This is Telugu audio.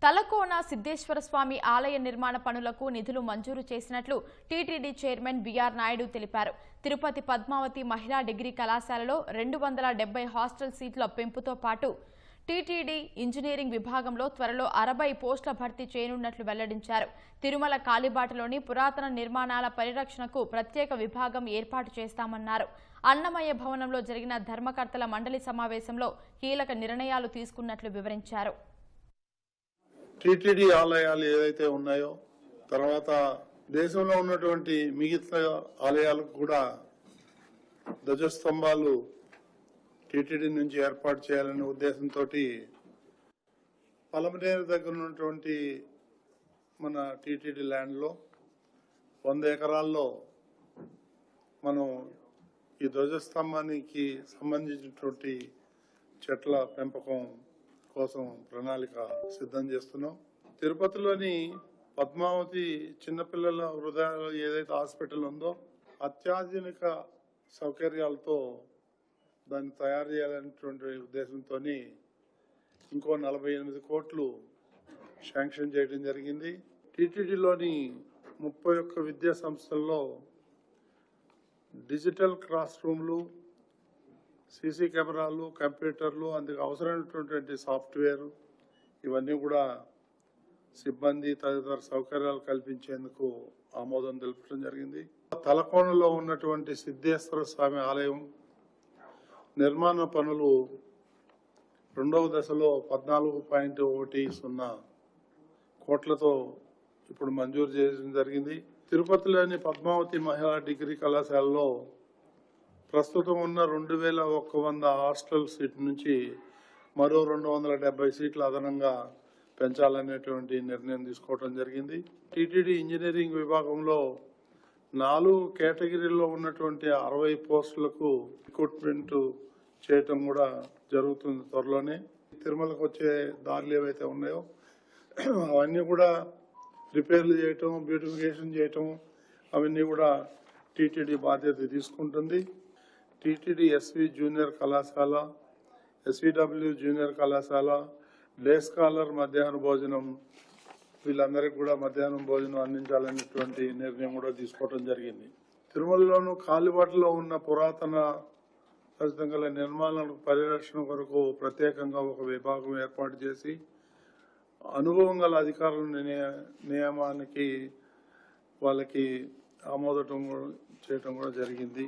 తలకోన సిద్ధేశ్వర స్వామి ఆలయ నిర్మాణ పనులకు నిధులు మంజూరు చేసినట్లు టీటీడీ చైర్మన్ బిఆర్ నాయుడు తెలిపారు. తిరుపతి పద్మావతి మహిళా డిగ్రీ కళాశాలలో 270 హాస్టల్ సీట్ల పెంపుతో పాటు టీటీడీ ఇంజనీరింగ్ విభాగంలో త్వరలో 60 పోస్టుల భర్తీ చేయనున్నట్లు వెల్లడించారు. తిరుమల కాలిబాటలోని పురాతన నిర్మాణాల పరిరక్షణకు ప్రత్యేక విభాగం ఏర్పాటు చేస్తామన్నారు. అన్నమయ్య భవనంలో జరిగిన ధర్మకర్తల మండలి సమావేశంలో కీలక నిర్ణయాలు తీసుకున్నట్లు వివరించారు. టీటీడీ ఆలయాలు ఏదైతే ఉన్నాయో, తర్వాత దేశంలో ఉన్నటువంటి మిగతా ఆలయాలకు కూడా ధ్వజస్తంభాలు టీటీడీ నుంచి ఏర్పాటు చేయాలనే ఉద్దేశంతో పలమనేరు దగ్గర ఉన్నటువంటి మన టీటీడీ ల్యాండ్లో 100 ఎకరాల్లో మనం ఈ ధ్వజస్తంభానికి సంబంధించినటువంటి చెట్ల పెంపకం కోసం ప్రణాళిక సిద్ధం చేస్తున్నాం. తిరుపతిలోని పద్మావతి చిన్నపిల్లల హృదయాలు ఏదైతే హాస్పిటల్ ఉందో అత్యాధునిక సౌకర్యాలతో దాన్ని తయారు చేయాలనేటువంటి ఉద్దేశంతో ఇంకో 48 కోట్లు శాంక్షన్ చేయడం జరిగింది. టీటీడీలోని 31 విద్యా సంస్థల్లో డిజిటల్ క్లాస్ రూమ్లు, సీసీ కెమెరాలు, కంప్యూటర్లు, అందుకు అవసరమైనటువంటి సాఫ్ట్వేర్ ఇవన్నీ కూడా సిబ్బంది తదితర సౌకర్యాలు కల్పించేందుకు ఆమోదం తెలపడం జరిగింది. తలకోనలో ఉన్నటువంటి సిద్ధేశ్వర స్వామి ఆలయం నిర్మాణ పనులు 2వ దశలో 14.10 కోట్లతో ఇప్పుడు మంజూరు చేయడం జరిగింది. తిరుపతిలోని పద్మావతి మహిళా డిగ్రీ కళాశాలలో ప్రస్తుతం ఉన్న 2100 హాస్టల్ సీట్ నుంచి మరో 270 సీట్లు అదనంగా పెంచాలనేటువంటి నిర్ణయం తీసుకోవడం జరిగింది. టీటీడీ ఇంజనీరింగ్ విభాగంలో 4 కేటగిరీల్లో ఉన్నటువంటి 60 పోస్టులకు రిక్రూట్మెంట్ చేయటం కూడా జరుగుతుంది త్వరలోనే. తిరుమలకు వచ్చే దారులు ఏవైతే ఉన్నాయో అవన్నీ కూడా రిపేర్లు చేయటం, బ్యూటిఫికేషన్ చేయటం అవన్నీ కూడా టీటీడీ బాధ్యత తీసుకుంటుంది. టీటీడీ ఎస్వి జూనియర్ కళాశాల, ఎస్విడబ్ల్యూ జూనియర్ కళాశాల, డే స్కాలర్ మధ్యాహ్న భోజనం వీళ్ళందరికీ కూడా మధ్యాహ్నం భోజనం అందించాలనేటువంటి నిర్ణయం కూడా తీసుకోవడం జరిగింది. తిరుమలలోను కాలిబాటలో ఉన్న పురాతన గల నిర్మాణాల పరిరక్షణ కొరకు ప్రత్యేకంగా ఒక విభాగం ఏర్పాటు చేసి అనుభవం గల అధికారుల నియామానికి వాళ్ళకి ఆమోదం చేయటం కూడా జరిగింది.